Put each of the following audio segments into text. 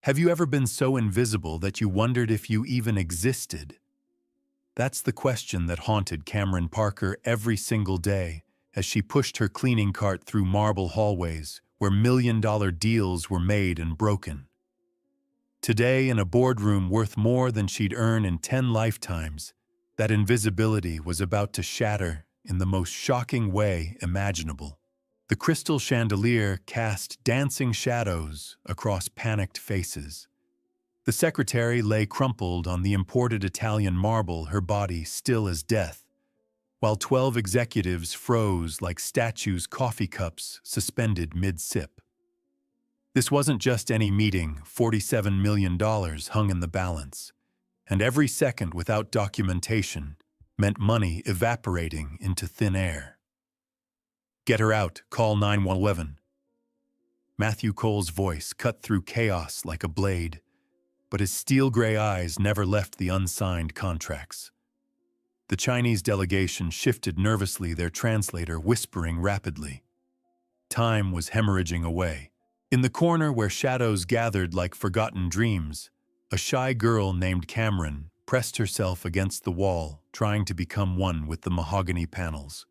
Have you ever been so invisible that you wondered if you even existed? That's the question that haunted Camryn Parker every single day as she pushed her cleaning cart through marble hallways where million-dollar deals were made and broken. Today, in a boardroom worth more than she'd earn in 10 lifetimes, that invisibility was about to shatter in the most shocking way imaginable. The crystal chandelier cast dancing shadows across panicked faces. The secretary lay crumpled on the imported Italian marble, her body still as death, while 12 executives froze like statues' coffee cups suspended mid-sip. This wasn't just any meeting. $47 million hung in the balance, and every second without documentation meant money evaporating into thin air. "Get her out, call 911. Matthew Cole's voice cut through chaos like a blade, but his steel-gray eyes never left the unsigned contracts. The Chinese delegation shifted nervously, their translator whispering rapidly. Time was hemorrhaging away. In the corner where shadows gathered like forgotten dreams, a shy girl named Camryn pressed herself against the wall, trying to become one with the mahogany panels.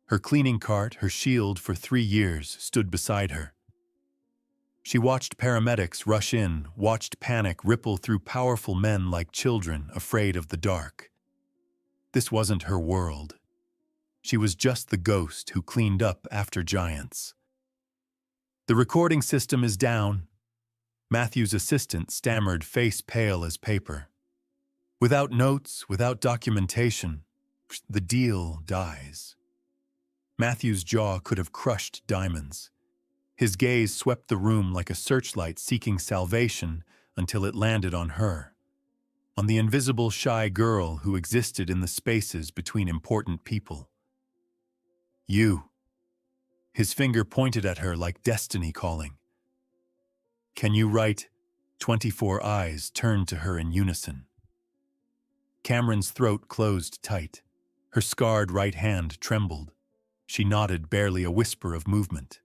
Her cleaning cart, her shield for 3 years, stood beside her. She watched paramedics rush in, watched panic ripple through powerful men like children afraid of the dark. This wasn't her world. She was just the ghost who cleaned up after giants. "The recording system is down," Matthew's assistant stammered, face pale as paper. "Without notes, without documentation, the deal dies." Matthew's jaw could have crushed diamonds. His gaze swept the room like a searchlight seeking salvation until it landed on her, on the invisible shy girl who existed in the spaces between important people. "You." His finger pointed at her like destiny calling. "Can you write?" 24 eyes turned to her in unison. Camryn's throat closed tight. Her scarred right hand trembled. She nodded, barely a whisper of movement.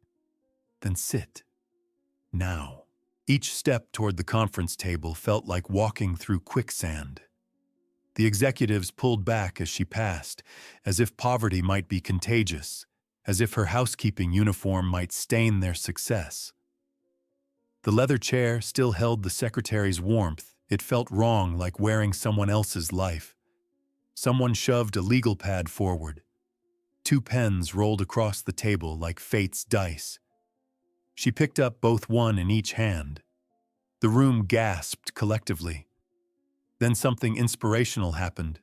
"Then sit. Now." Each step toward the conference table felt like walking through quicksand. The executives pulled back as she passed, as if poverty might be contagious, as if her housekeeping uniform might stain their success. The leather chair still held the secretary's warmth. It felt wrong, like wearing someone else's life. Someone shoved a legal pad forward. 2 pens rolled across the table like fate's dice. She picked up both, one in each hand. The room gasped collectively. Then something inspirational happened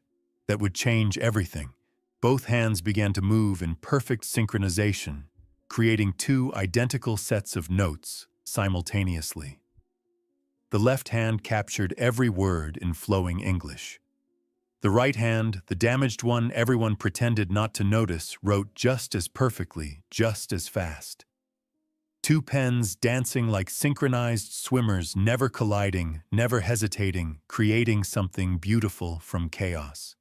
that would change everything. Both hands began to move in perfect synchronization, creating 2 identical sets of notes simultaneously. The left hand captured every word in flowing English. The right hand, the damaged one everyone pretended not to notice, wrote just as perfectly, just as fast. 2 pens dancing like synchronized swimmers, never colliding, never hesitating, creating something beautiful from chaos.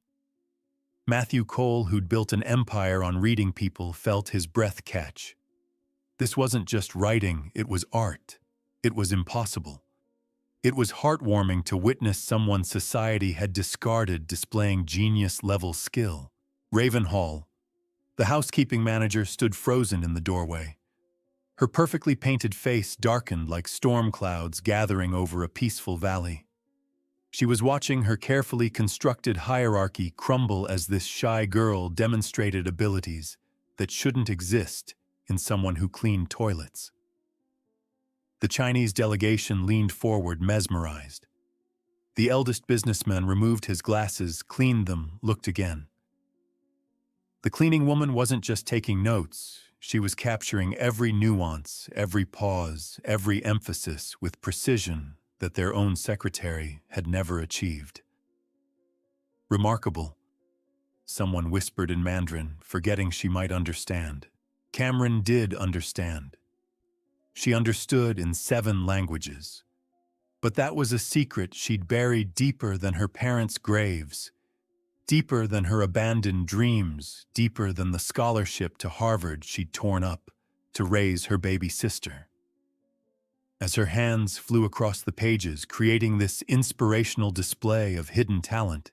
Matthew Cole, who'd built an empire on reading people, felt his breath catch. This wasn't just writing, it was art. It was impossible. It was heartwarming to witness someone society had discarded displaying genius-level skill. Ravenhall, the housekeeping manager, stood frozen in the doorway. Her perfectly painted face darkened like storm clouds gathering over a peaceful valley. She was watching her carefully constructed hierarchy crumble as this shy girl demonstrated abilities that shouldn't exist in someone who cleaned toilets. The Chinese delegation leaned forward, mesmerized. The eldest businessman removed his glasses, cleaned them, looked again. The cleaning woman wasn't just taking notes. She was capturing every nuance, every pause, every emphasis with precision that their own secretary had never achieved. "Remarkable," someone whispered in Mandarin, forgetting she might understand. Camryn did understand. She understood in 7 languages. But that was a secret she'd buried deeper than her parents' graves, deeper than her abandoned dreams, deeper than the scholarship to Harvard she'd torn up to raise her baby sister. as her hands flew across the pages, creating this inspirational display of hidden talent.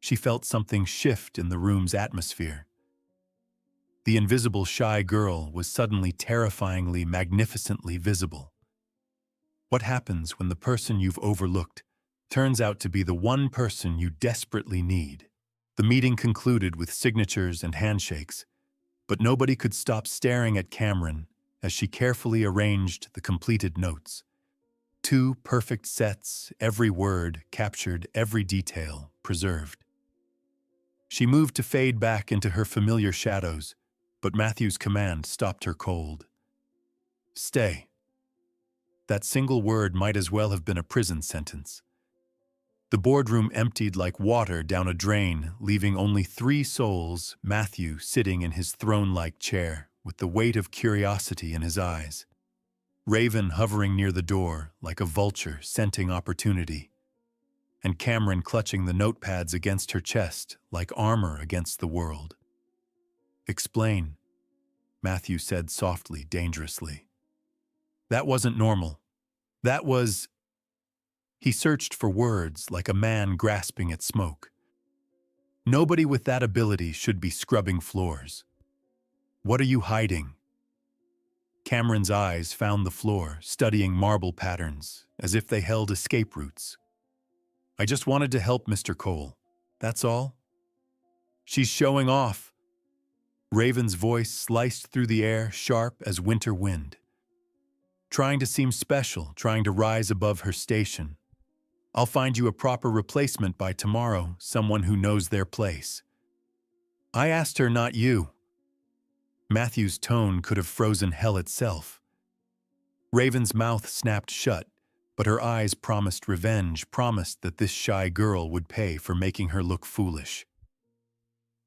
She felt something shift in the room's atmosphere. The invisible shy girl was suddenly terrifyingly, magnificently visible. What happens when the person you've overlooked turns out to be the one person you desperately need? The meeting concluded with signatures and handshakes, but nobody could stop staring at Camryn as she carefully arranged the completed notes. 2 perfect sets, every word captured, every detail preserved. She moved to fade back into her familiar shadows, but Matthew's command stopped her cold. Stay. That single word might as well have been a prison sentence. The boardroom emptied like water down a drain, leaving only 3 souls, Matthew sitting in his throne-like chair, with the weight of curiosity in his eyes. Raven hovering near the door, like a vulture scenting opportunity. And Camryn clutching the notepads against her chest, like armor against the world. Explain, Matthew said softly, dangerously. That wasn't normal. That was... He searched for words like a man grasping at smoke. Nobody with that ability should be scrubbing floors. What are you hiding? Camryn's eyes found the floor, studying marble patterns, as if they held escape routes. I just wanted to help Mr. Cole. That's all. She's showing off. Raven's voice sliced through the air, sharp as winter wind. Trying to seem special, trying to rise above her station. I'll find you a proper replacement by tomorrow, someone who knows their place. I asked her, not you. Matthew's tone could have frozen hell itself. Raven's mouth snapped shut, but her eyes promised revenge, promised that this shy girl would pay for making her look foolish.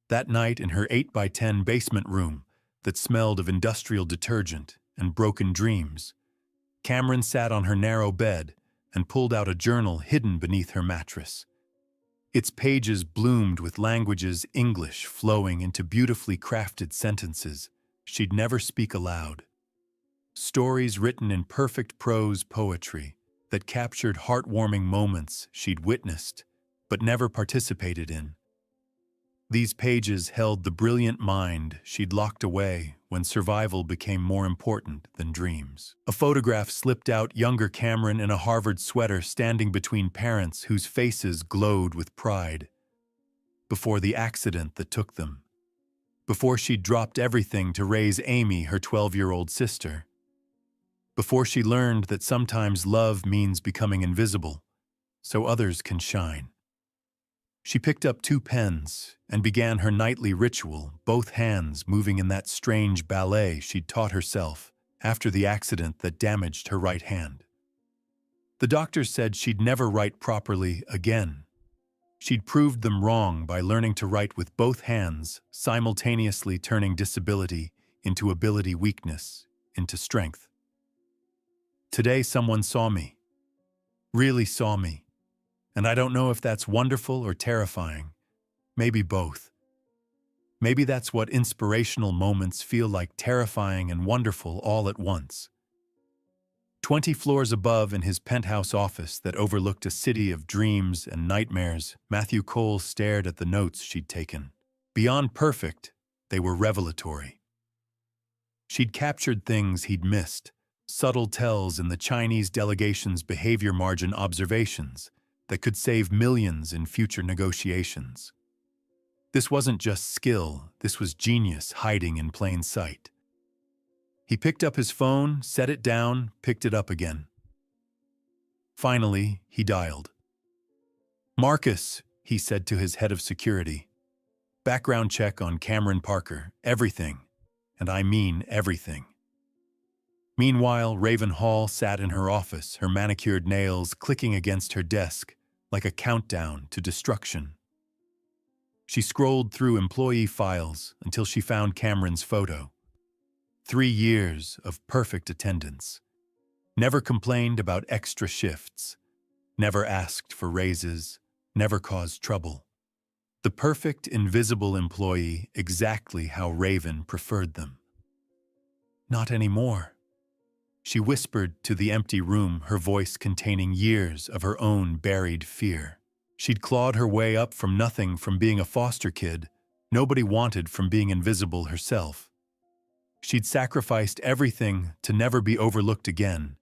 That night in her 8x10 basement room that smelled of industrial detergent and broken dreams, Camryn sat on her narrow bed and pulled out a journal hidden beneath her mattress. Its pages bloomed with languages English flowing into beautifully crafted sentences she'd never speak aloud. Stories written in perfect prose poetry that captured heartwarming moments she'd witnessed but never participated in. These pages held the brilliant mind she'd locked away when survival became more important than dreams. A photograph slipped out, younger Camryn in a Harvard sweater standing between parents whose faces glowed with pride. Before the accident that took them. Before she'd dropped everything to raise Amy, her 12-year-old sister. Before she learned that sometimes love means becoming invisible, so others can shine. She picked up 2 pens and began her nightly ritual, both hands moving in that strange ballet she'd taught herself after the accident that damaged her right hand. The doctors said she'd never write properly again. She'd proved them wrong by learning to write with both hands, simultaneously turning disability into ability, weakness into strength. Today someone saw me, really saw me. And I don't know if that's wonderful or terrifying. Maybe both. Maybe that's what inspirational moments feel like, terrifying and wonderful all at once. 20 floors above in his penthouse office that overlooked a city of dreams and nightmares, Matthew Cole stared at the notes she'd taken. Beyond perfect, they were revelatory. She'd captured things he'd missed, subtle tells in the Chinese delegation's behavior margin observations that could save millions in future negotiations. This wasn't just skill, this was genius hiding in plain sight. He picked up his phone, set it down, picked it up again. Finally, he dialed. Marcus, he said to his head of security. Background check on Camryn Parker, everything, and I mean everything. Meanwhile, Raven Hall sat in her office, her manicured nails clicking against her desk like a countdown to destruction. She scrolled through employee files until she found Camryn's photo. 3 years of perfect attendance. Never complained about extra shifts. Never asked for raises. Never caused trouble. The perfect invisible employee, exactly how Raven preferred them. Not anymore. She whispered to the empty room, her voice containing years of her own buried fear. She'd clawed her way up from nothing, from being a foster kid nobody wanted, from being invisible herself. She'd sacrificed everything to never be overlooked again,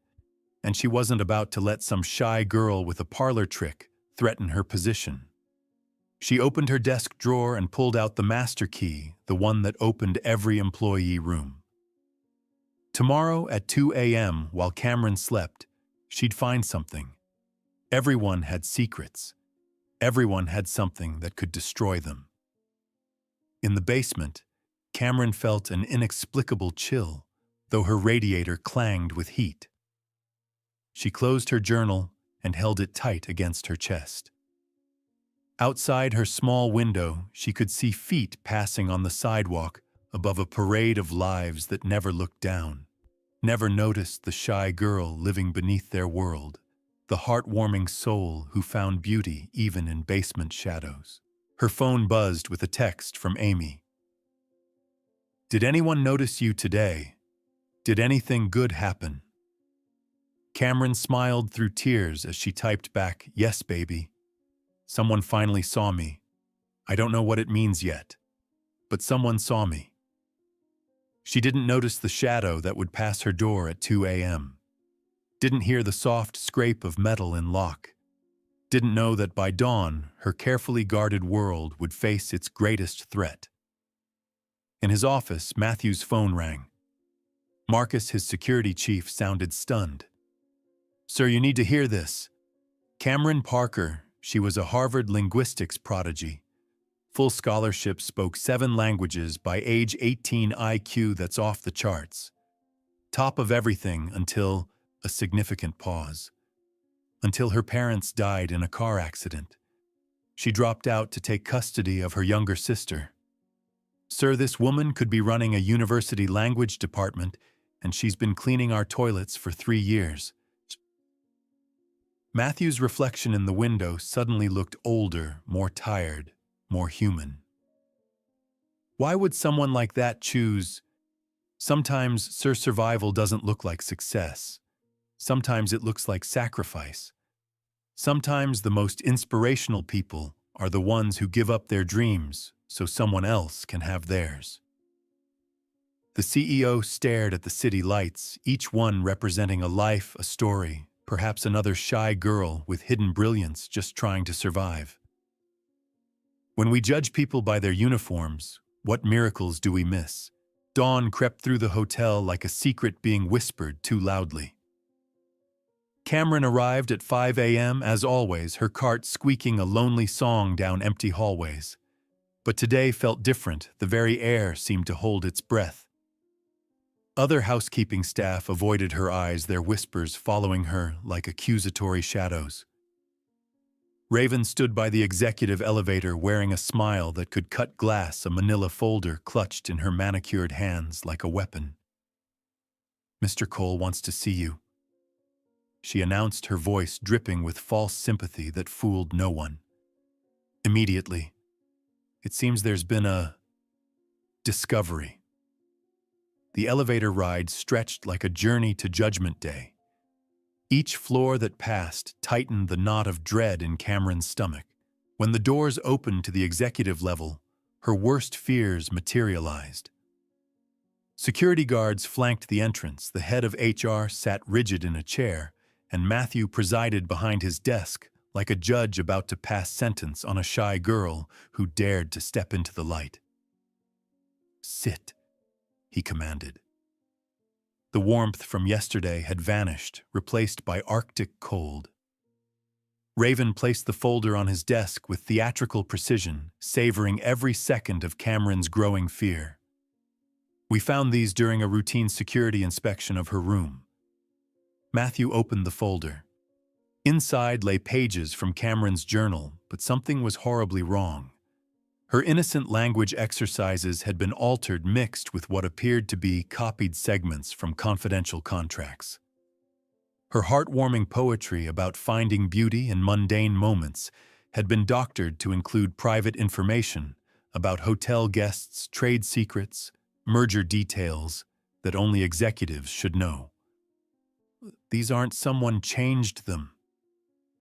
and she wasn't about to let some shy girl with a parlor trick threaten her position. She opened her desk drawer and pulled out the master key, the one that opened every employee room. Tomorrow at 2 a.m., while Camryn slept, she'd find something. Everyone had secrets. Everyone had something that could destroy them. In the basement, Camryn felt an inexplicable chill, though her radiator clanged with heat. She closed her journal and held it tight against her chest. Outside her small window, she could see feet passing on the sidewalk above a parade of lives that never looked down, never noticed the shy girl living beneath their world, the heartwarming soul who found beauty even in basement shadows. Her phone buzzed with a text from Amy. "Did anyone notice you today? Did anything good happen?" Camryn smiled through tears as she typed back, "Yes, baby. Someone finally saw me. I don't know what it means yet, but someone saw me." She didn't notice the shadow that would pass her door at 2 a.m. Didn't hear the soft scrape of metal in lock. Didn't know that by dawn, her carefully guarded world would face its greatest threat. In his office, Matthew's phone rang. Marcus, his security chief, sounded stunned. "Sir, you need to hear this. Camryn Parker, she was a Harvard linguistics prodigy. Full scholarship, spoke 7 languages, by age 18 IQ that's off the charts. Top of everything until a significant pause. Until her parents died in a car accident. She dropped out to take custody of her younger sister. Sir, this woman could be running a university language department, and she's been cleaning our toilets for 3 years. Matthew's reflection in the window suddenly looked older, more tired, more human. Why would someone like that choose? Sometimes, sir, survival doesn't look like success. Sometimes it looks like sacrifice. Sometimes the most inspirational people are the ones who give up their dreams so someone else can have theirs. The CEO stared at the city lights, each one representing a life, a story, perhaps another shy girl with hidden brilliance just trying to survive. When we judge people by their uniforms, what miracles do we miss? Dawn crept through the hotel like a secret being whispered too loudly. Camryn arrived at 5 a.m. as always, her cart squeaking a lonely song down empty hallways. But today felt different, the very air seemed to hold its breath. Other housekeeping staff avoided her eyes, their whispers following her like accusatory shadows. Raven stood by the executive elevator wearing a smile that could cut glass, a manila folder clutched in her manicured hands like a weapon. "Mr. Cole wants to see you," she announced, her voice dripping with false sympathy that fooled no one. "Immediately. It seems there's been a discovery." The elevator ride stretched like a journey to Judgment Day. Each floor that passed tightened the knot of dread in Camryn's stomach. When the doors opened to the executive level, her worst fears materialized. Security guards flanked the entrance, the head of HR sat rigid in a chair, and Matthew presided behind his desk like a judge about to pass sentence on a shy girl who dared to step into the light. "Sit," he commanded. The warmth from yesterday had vanished, replaced by Arctic cold. Raven placed the folder on his desk with theatrical precision, savoring every second of Camryn's growing fear. "We found these during a routine security inspection of her room." Matthew opened the folder. Inside lay pages from Camryn's journal, but something was horribly wrong. Her innocent language exercises had been altered, mixed with what appeared to be copied segments from confidential contracts. Her heartwarming poetry about finding beauty in mundane moments had been doctored to include private information about hotel guests, trade secrets, merger details that only executives should know. These aren't someone changed them.